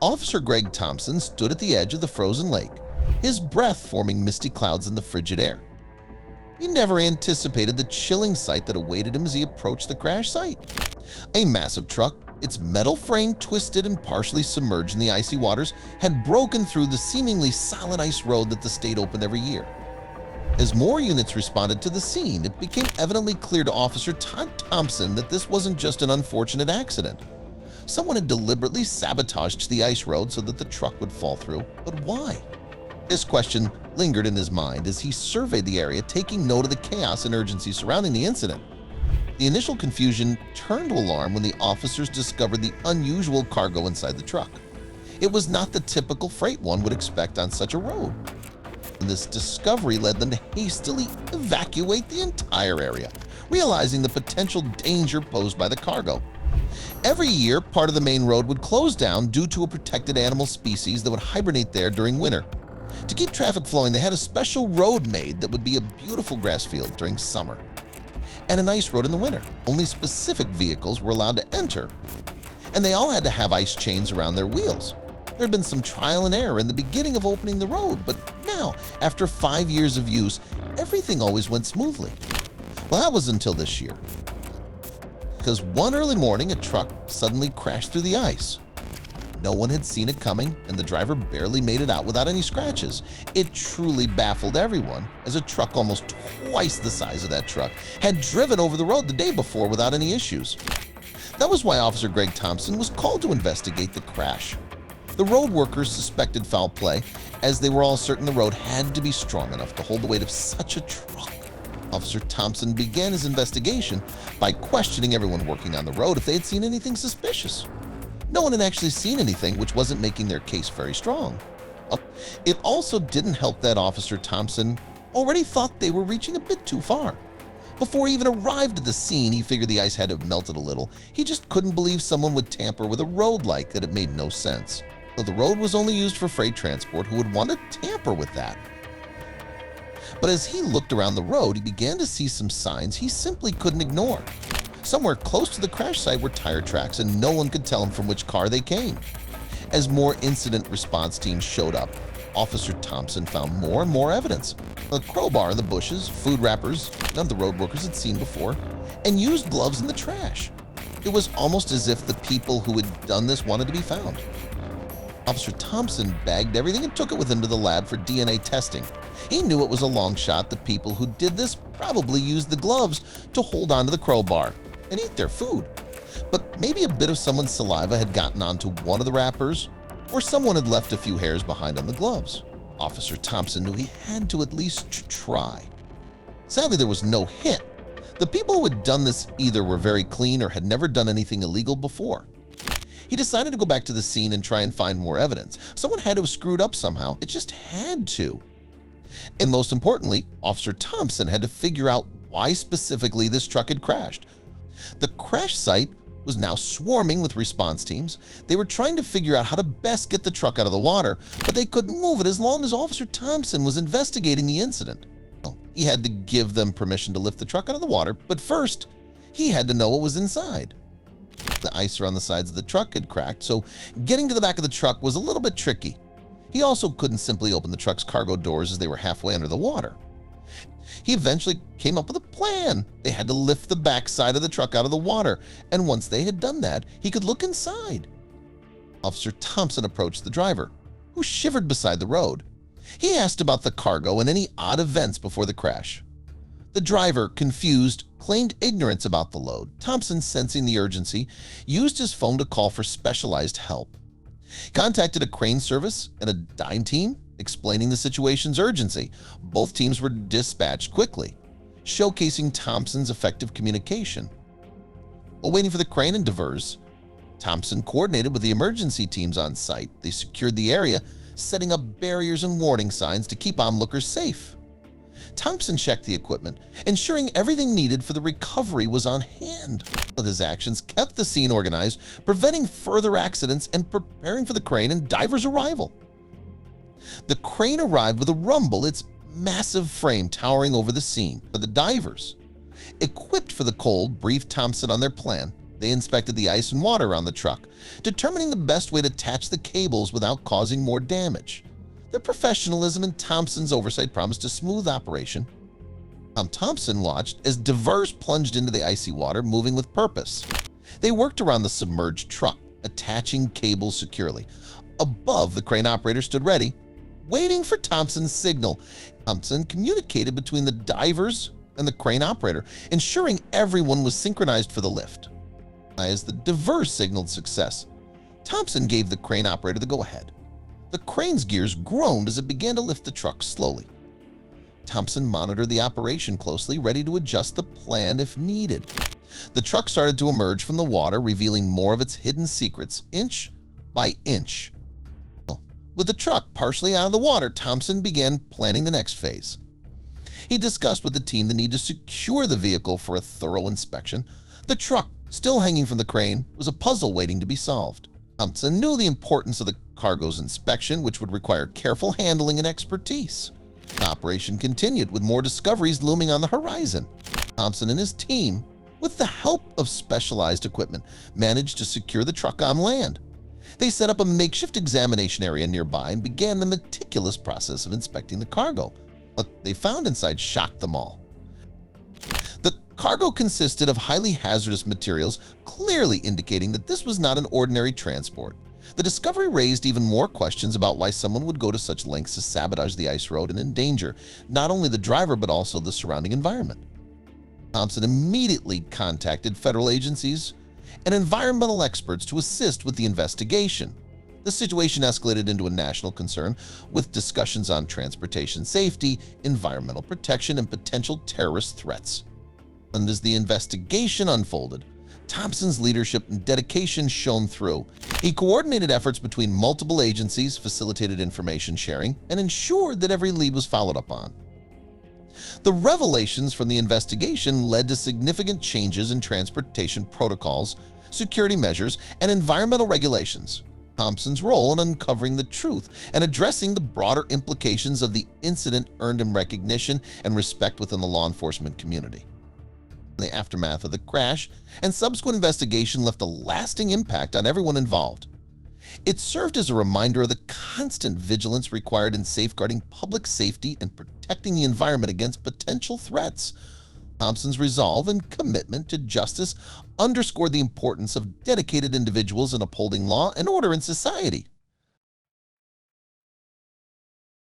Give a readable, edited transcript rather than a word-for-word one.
Officer Greg Thompson stood at the edge of the frozen lake, his breath forming misty clouds in the frigid air. He never anticipated the chilling sight that awaited him as he approached the crash site. A massive truck, its metal frame twisted and partially submerged in the icy waters, had broken through the seemingly solid ice road that the state opened every year. As more units responded to the scene, it became evidently clear to Officer Thompson that this wasn't just an unfortunate accident. Someone had deliberately sabotaged the ice road so that the truck would fall through, but why? This question lingered in his mind as he surveyed the area, taking note of the chaos and urgency surrounding the incident. The initial confusion turned to alarm when the officers discovered the unusual cargo inside the truck. It was not the typical freight one would expect on such a road. This discovery led them to hastily evacuate the entire area, realizing the potential danger posed by the cargo. Every year, part of the main road would close down due to a protected animal species that would hibernate there during winter. To keep traffic flowing, they had a special road made that would be a beautiful grass field during summer and an ice road in the winter. Only specific vehicles were allowed to enter, and they all had to have ice chains around their wheels. There had been some trial and error in the beginning of opening the road, but now, after 5 years of use, everything always went smoothly. Well, that was until this year, because one early morning a truck suddenly crashed through the ice. No one had seen it coming, and the driver barely made it out without any scratches. It truly baffled everyone, as a truck almost twice the size of that truck had driven over the road the day before without any issues. That was why Officer Greg Thompson was called to investigate the crash. The road workers suspected foul play, as they were all certain the road had to be strong enough to hold the weight of such a truck. Officer Thompson began his investigation by questioning everyone working on the road if they had seen anything suspicious. No one had actually seen anything, which wasn't making their case very strong. It also didn't help that Officer Thompson already thought they were reaching a bit too far. Before he even arrived at the scene, he figured the ice had to have melted a little. He just couldn't believe someone would tamper with a road like that. It made no sense. Though the road was only used for freight transport, who would want to tamper with that? But as he looked around the road, he began to see some signs he simply couldn't ignore. Somewhere close to the crash site were tire tracks, and no one could tell him from which car they came. As more incident response teams showed up, Officer Thompson found more and more evidence. A crowbar in the bushes, food wrappers none of the road workers had seen before, and used gloves in the trash. It was almost as if the people who had done this wanted to be found. Officer Thompson bagged everything and took it with him to the lab for DNA testing. He knew it was a long shot the people who did this probably used the gloves to hold onto the crowbar and eat their food. But maybe a bit of someone's saliva had gotten onto one of the wrappers, or someone had left a few hairs behind on the gloves. Officer Thompson knew he had to at least try. Sadly, there was no hit. The people who had done this either were very clean or had never done anything illegal before. He decided to go back to the scene and try and find more evidence. Someone had to have screwed up somehow. It just had to. And most importantly, Officer Thompson had to figure out why specifically this truck had crashed. The crash site was now swarming with response teams. They were trying to figure out how to best get the truck out of the water, but they couldn't move it as long as Officer Thompson was investigating the incident. Well, he had to give them permission to lift the truck out of the water, but first, he had to know what was inside. The ice around the sides of the truck had cracked, so getting to the back of the truck was a little bit tricky. He also couldn't simply open the truck's cargo doors as they were halfway under the water. He eventually came up with a plan. They had to lift the back side of the truck out of the water, and once they had done that, he could look inside. Officer Thompson approached the driver, who shivered beside the road. He asked about the cargo and any odd events before the crash. The driver, confused, claimed ignorance about the load. Thompson, sensing the urgency, used his phone to call for specialized help. He contacted a crane service and a dine team, explaining the situation's urgency. Both teams were dispatched quickly, showcasing Thompson's effective communication. While waiting for the crane and divers, Thompson coordinated with the emergency teams on site. They secured the area, setting up barriers and warning signs to keep onlookers safe. Thompson checked the equipment, ensuring everything needed for the recovery was on hand. His actions kept the scene organized, preventing further accidents and preparing for the crane and divers' arrival. The crane arrived with a rumble, its massive frame towering over the scene. The divers, equipped for the cold, briefed Thompson on their plan. They inspected the ice and water on the truck, determining the best way to attach the cables without causing more damage. Their professionalism and Thompson's oversight promised a smooth operation. Thompson watched as Devers plunged into the icy water, moving with purpose. They worked around the submerged truck, attaching cables securely. Above, the crane operator stood ready, waiting for Thompson's signal. Thompson communicated between the divers and the crane operator, ensuring everyone was synchronized for the lift. As the Devers signaled success, Thompson gave the crane operator the go-ahead. The crane's gears groaned as it began to lift the truck slowly. Thompson monitored the operation closely, ready to adjust the plan if needed. The truck started to emerge from the water, revealing more of its hidden secrets, inch by inch. With the truck partially out of the water, Thompson began planning the next phase. He discussed with the team the need to secure the vehicle for a thorough inspection. The truck, still hanging from the crane, was a puzzle waiting to be solved. Thompson knew the importance of the cargo's inspection, which would require careful handling and expertise. The operation continued, with more discoveries looming on the horizon. Thompson and his team, with the help of specialized equipment, managed to secure the truck on land. They set up a makeshift examination area nearby and began the meticulous process of inspecting the cargo. What they found inside shocked them all. The cargo consisted of highly hazardous materials, clearly indicating that this was not an ordinary transport. The discovery raised even more questions about why someone would go to such lengths to sabotage the ice road and endanger not only the driver but also the surrounding environment. Thompson immediately contacted federal agencies and environmental experts to assist with the investigation. The situation escalated into a national concern, with discussions on transportation safety, environmental protection, and potential terrorist threats. And as the investigation unfolded, Thompson's leadership and dedication shone through. He coordinated efforts between multiple agencies, facilitated information sharing, and ensured that every lead was followed up on. The revelations from the investigation led to significant changes in transportation protocols, security measures, and environmental regulations. Thompson's role in uncovering the truth and addressing the broader implications of the incident earned him recognition and respect within the law enforcement community. The aftermath of the crash and subsequent investigation left a lasting impact on everyone involved. It served as a reminder of the constant vigilance required in safeguarding public safety and protecting the environment against potential threats. Thompson's resolve and commitment to justice underscored the importance of dedicated individuals in upholding law and order in society.